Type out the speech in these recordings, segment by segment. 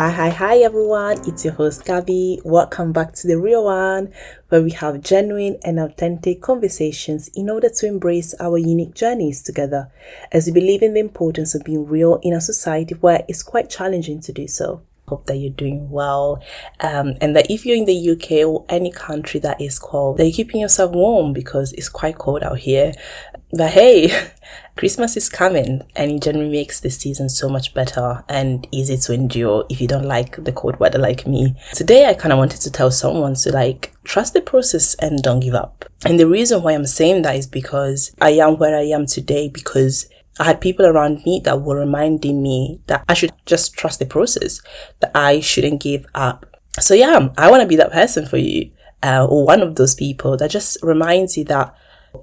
Hi everyone, it's your host Gabby. Welcome back to The Real One, where we have genuine and authentic conversations in order to embrace our unique journeys together, as we believe in the importance of being real in a society where it's quite challenging to do so. Hope that you're doing well, and that if you're in the UK or any country that is cold, that you're keeping yourself warm because it's quite cold out here. But hey, Christmas is coming, and it generally makes the season so much better and easy to endure if you don't like the cold weather like me. Today, I kind of wanted to tell someone to trust the process and don't give up. And the reason why I'm saying that is because I am where I am today because I had people around me that were reminding me that I should just trust the process, that I shouldn't give up. So yeah, I want to be that person for you, or one of those people that just reminds you that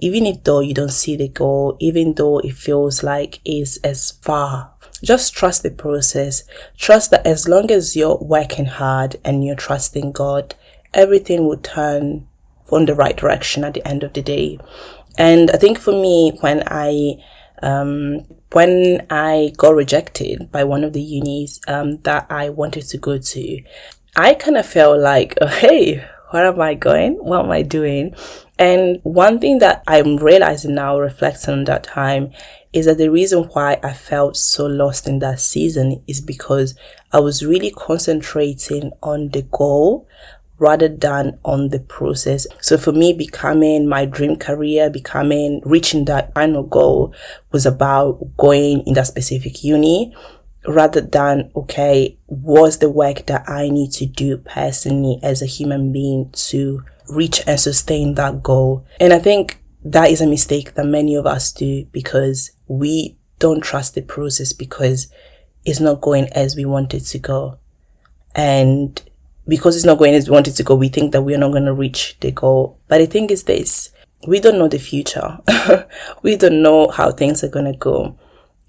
even though you don't see the goal, even though it feels like it's as far, just trust the process. Trust that as long as you're working hard and you're trusting God, everything will turn in the right direction at the end of the day. And I think for me, when I got rejected by one of the unis that I wanted to go to, I kind of felt like, oh, hey, where am I going? What am I doing? And one thing that I'm realizing now, reflecting on that time, is that the reason why I felt so lost in that season is because I was really concentrating on the goal rather than on the process. So for me, becoming my dream career, reaching that final goal was about going in that specific uni rather than, okay, what's the work that I need to do personally as a human being to reach and sustain that goal. And I think that is a mistake that many of us do because we don't trust the process because it's not going as we want it to go. And because it's not going as we want it to go, we think that we're not going to reach the goal. But the thing is this, we don't know the future. We don't know how things are going to go.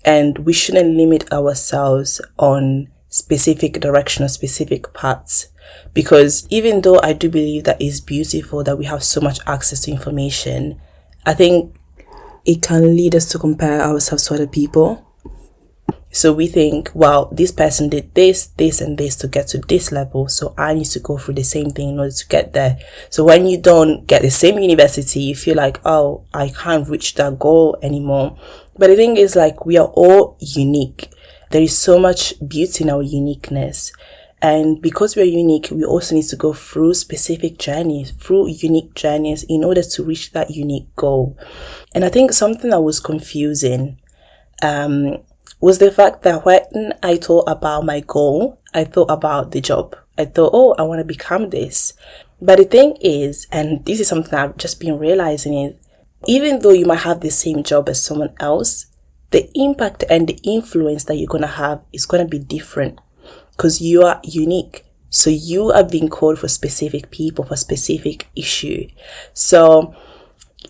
And we shouldn't limit ourselves on specific direction or specific paths. Because even though I do believe that it's beautiful that we have so much access to information, I think it can lead us to compare ourselves to other people. So we think, well, this person did this, and this to get to this level, so I need to go through the same thing in order to get there. So when you don't get the same university, you feel like, oh, I can't reach that goal anymore. But the thing is, we are all unique. There is so much beauty in our uniqueness. And because we're unique, we also need to go through unique journeys in order to reach that unique goal. And I think something that was confusing was the fact that when I thought about my goal, I thought about the job. I thought, oh, I want to become this. But the thing is, and this is something I've just been realizing, is even though you might have the same job as someone else, the impact and the influence that you're going to have is going to be different because you are unique. So you are being called for specific people, for specific issue. So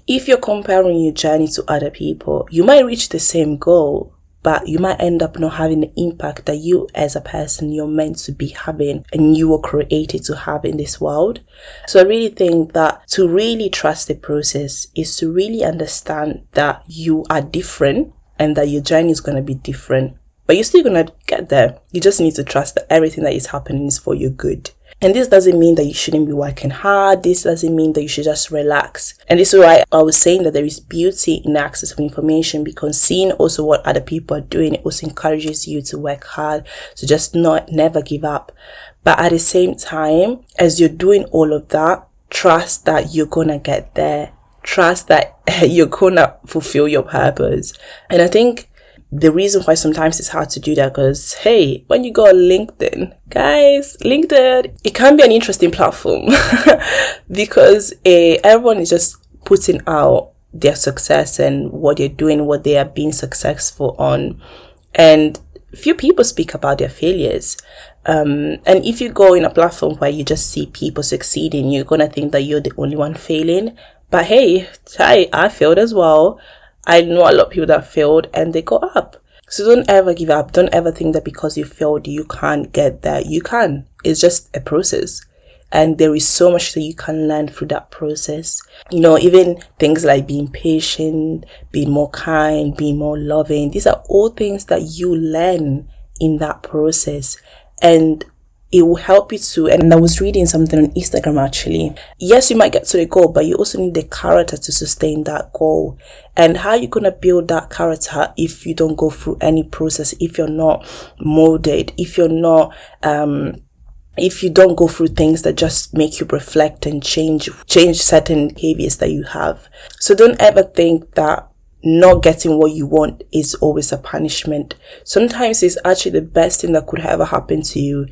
if you're comparing your journey to other people, you might reach the same goal, but you might end up not having the impact that you as a person you're meant to be having and you were created to have in this world. So I really think that to really trust the process is to really understand that you are different and that your journey is going to be different, but you're still going to get there. You just need to trust that everything that is happening is for your good. And this doesn't mean that you shouldn't be working hard. This doesn't mean that you should just relax. And this is why I was saying that there is beauty in access to information, because seeing also what other people are doing, it also encourages you to work hard, to just never give up. But at the same time, as you're doing all of that, trust that you're going to get there. Trust that you're going to fulfill your purpose. And I think the reason why sometimes it's hard to do that, because hey, when you go on LinkedIn, guys, LinkedIn, it can be an interesting platform because everyone is just putting out their success and what they're doing, what they are being successful on, and few people speak about their failures. And if you go in a platform where you just see people succeeding, you're gonna think that you're the only one failing. But hey, I failed as well. I know a lot of people that failed and they go up. So don't ever give up. Don't ever think that because you failed, you can't get there. You can. It's just a process. And there is so much that you can learn through that process. Even things like being patient, being more kind, being more loving. These are all things that you learn in that process. and it will help you to. And I was reading something on Instagram actually. Yes, you might get to the goal, but you also need the character to sustain that goal. And how you gonna build that character if you don't go through any process, if you're not molded, if you're not if you don't go through things that just make you reflect and change certain behaviors that you have. So don't ever think that not getting what you want is always a punishment. Sometimes it's actually the best thing that could ever happen to you.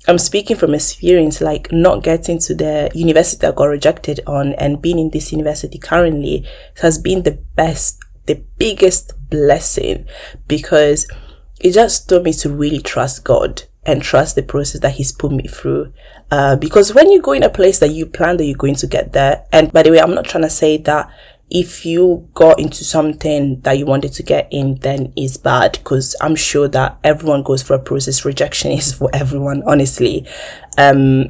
I'm speaking from experience, like not getting to the university I got rejected on and being in this university currently has been the biggest blessing, because it just taught me to really trust God and trust the process that He's put me through. Because when you go in a place that you plan that you're going to get there, and by the way, I'm not trying to say that if you got into something that you wanted to get in, then it's bad, because I'm sure that everyone goes through a process. Rejection is for everyone, honestly. One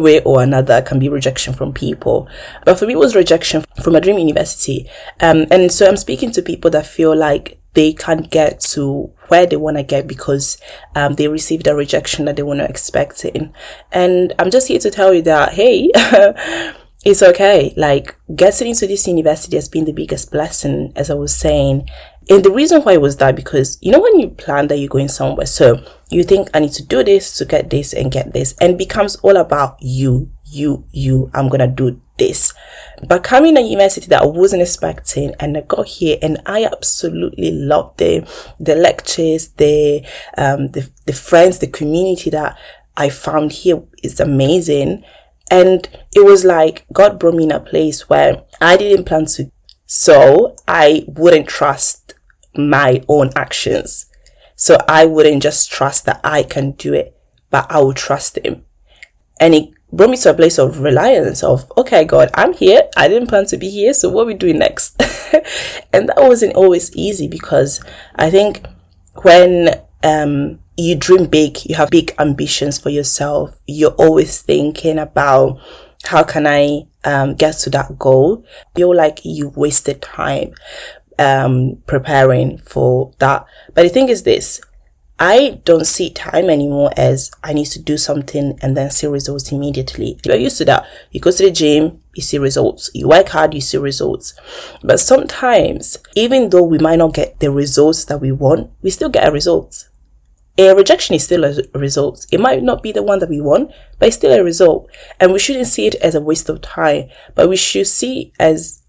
way or another can be rejection from people. But for me, it was rejection from a dream university. And so I'm speaking to people that feel like they can't get to where they want to get because they received a rejection that they weren't expecting. And I'm just here to tell you that, hey, it's okay. Like, getting into this university has been the biggest blessing, as I was saying. And the reason why was that, because, you know, when you plan that you're going somewhere, so you think, I need to do this to get this and get this, and it becomes all about you, I'm going to do this. But coming to a university that I wasn't expecting, and I got here and I absolutely loved the lectures, the friends, the community that I found here is amazing. And it was like God brought me in a place where I didn't plan to, so I wouldn't trust my own actions. So I wouldn't just trust that I can do it, but I would trust Him. And it brought me to a place of reliance of, okay, God, I'm here. I didn't plan to be here. So what are we doing next? And that wasn't always easy, because I think when you dream big, you have big ambitions for yourself, you're always thinking about how can I get to that goal. You feel like you wasted time preparing for that. But the thing is this, I don't see time anymore as I need to do something and then see results immediately. You're used to that. You go to the gym, you see results. You work hard, you see results. But sometimes, even though we might not get the results that we want, we still get a result. A rejection is still a result. It might not be the one that we want, but it's still a result. And we shouldn't see it as a waste of time, but we should see as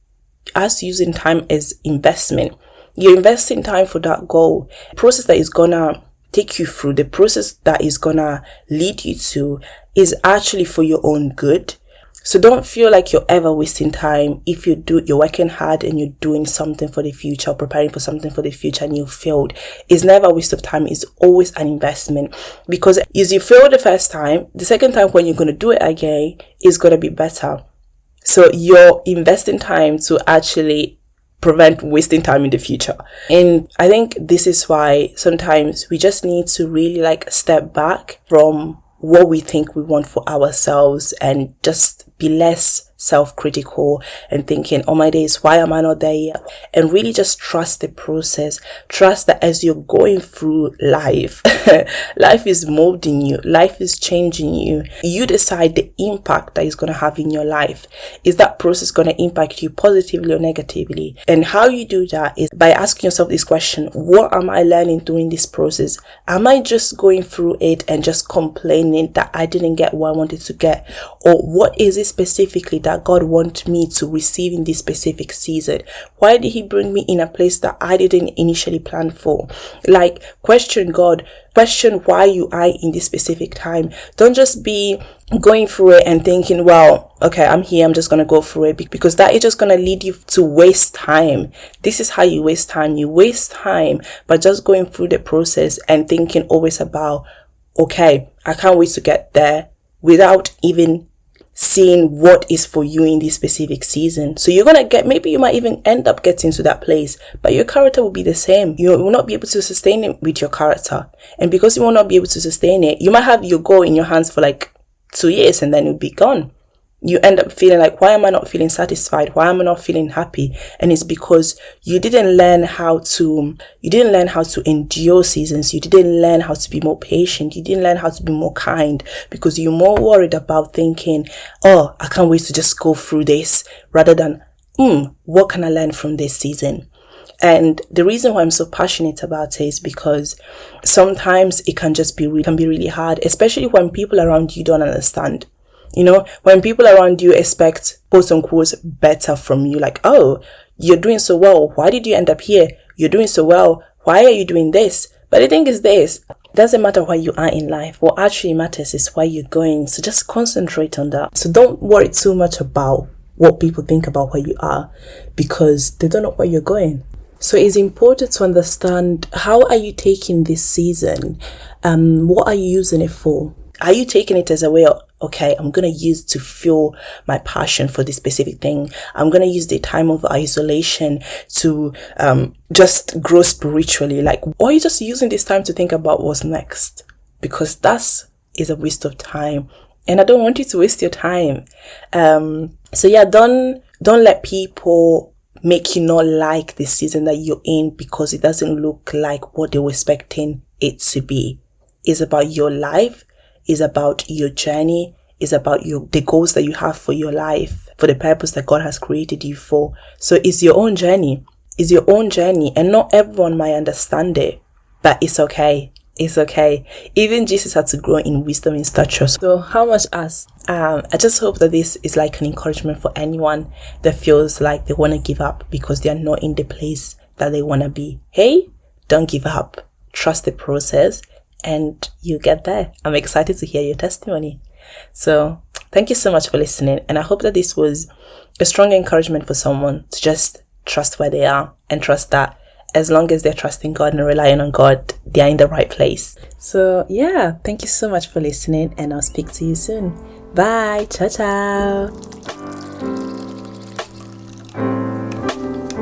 us using time as investment. You're investing time for that goal. The process that is gonna take you through, the process that is gonna lead you to, is actually for your own good. So don't feel like you're ever wasting time if you're working hard and you're doing something for the future, preparing for something for the future, and you failed. It's never a waste of time. It's always an investment, because as you failed the first time, the second time when you're going to do it again is going to be better. So you're investing time to actually prevent wasting time in the future. And I think this is why sometimes we just need to really step back from what we think we want for ourselves and just be less self-critical and thinking, oh my days, why am I not there yet? And really just trust the process. Trust that as you're going through life, life is molding you, life is changing you. You decide the impact that it's going to have in your life. Is that process going to impact you positively or negatively? And how you do that is by asking yourself this question: what am I learning during this process? Am I just going through it and just complaining that I didn't get what I wanted to get? Or what is it specifically that God wants me to receive in this specific season? Why did He bring me in a place that I didn't initially plan for? Question God, question why you are in this specific time. Don't just be going through it and thinking, well, okay, I'm here, I'm just going to go through it, because that is just going to lead you to waste time. This is how you waste time. You waste time by just going through the process and thinking always about, okay, I can't wait to get there, without even seeing what is for you in this specific season. So you're going to maybe you might even end up getting to that place, but your character will be the same. You will not be able to sustain it with your character. And because you will not be able to sustain it, you might have your goal in your hands for 2 years and then it'll be gone. you end up feeling like, why am I not feeling satisfied? Why am I not feeling happy? And it's because you didn't learn how to endure seasons. You didn't learn how to be more patient. You didn't learn how to be more kind, because you're more worried about thinking, oh, I can't wait to just go through this, rather than, what can I learn from this season? And the reason why I'm so passionate about it is because sometimes it can be really hard, especially when people around you don't understand. You know, when people around you expect, quote unquote, better from you, like, oh, you're doing so well, why did you end up here? You're doing so well, why are you doing this? But the thing is this, it doesn't matter where you are in life. What actually matters is where you're going. So just concentrate on that. So don't worry too much about what people think about where you are, because they don't know where you're going. So it's important to understand, how are you taking this season? What are you using it for? Are you taking it as a way of, okay, I'm going to use to fuel my passion for this specific thing. I'm going to use the time of isolation to just grow spiritually. Like, or are you just using this time to think about what's next? Because that is a waste of time. And I don't want you to waste your time. So yeah, don't let people make you not like the season that you're in because it doesn't look like what they were expecting it to be. It's about your life. It's about your journey. It's about the goals that you have for your life, for the purpose that God has created you for. So it's your own journey. It's your own journey, and not everyone might understand it, but it's okay. It's okay. Even Jesus had to grow in wisdom and stature. So how much us? I just hope that this is like an encouragement for anyone that feels like they want to give up because they are not in the place that they want to be. Hey, don't give up. Trust the process and you get there. I'm excited to hear your testimony. So thank you so much for listening. And I hope that this was a strong encouragement for someone to just trust where they are and trust that as long as they're trusting God and relying on God, they are in the right place. So yeah, thank you so much for listening, and I'll speak to you soon. Bye. Ciao, ciao.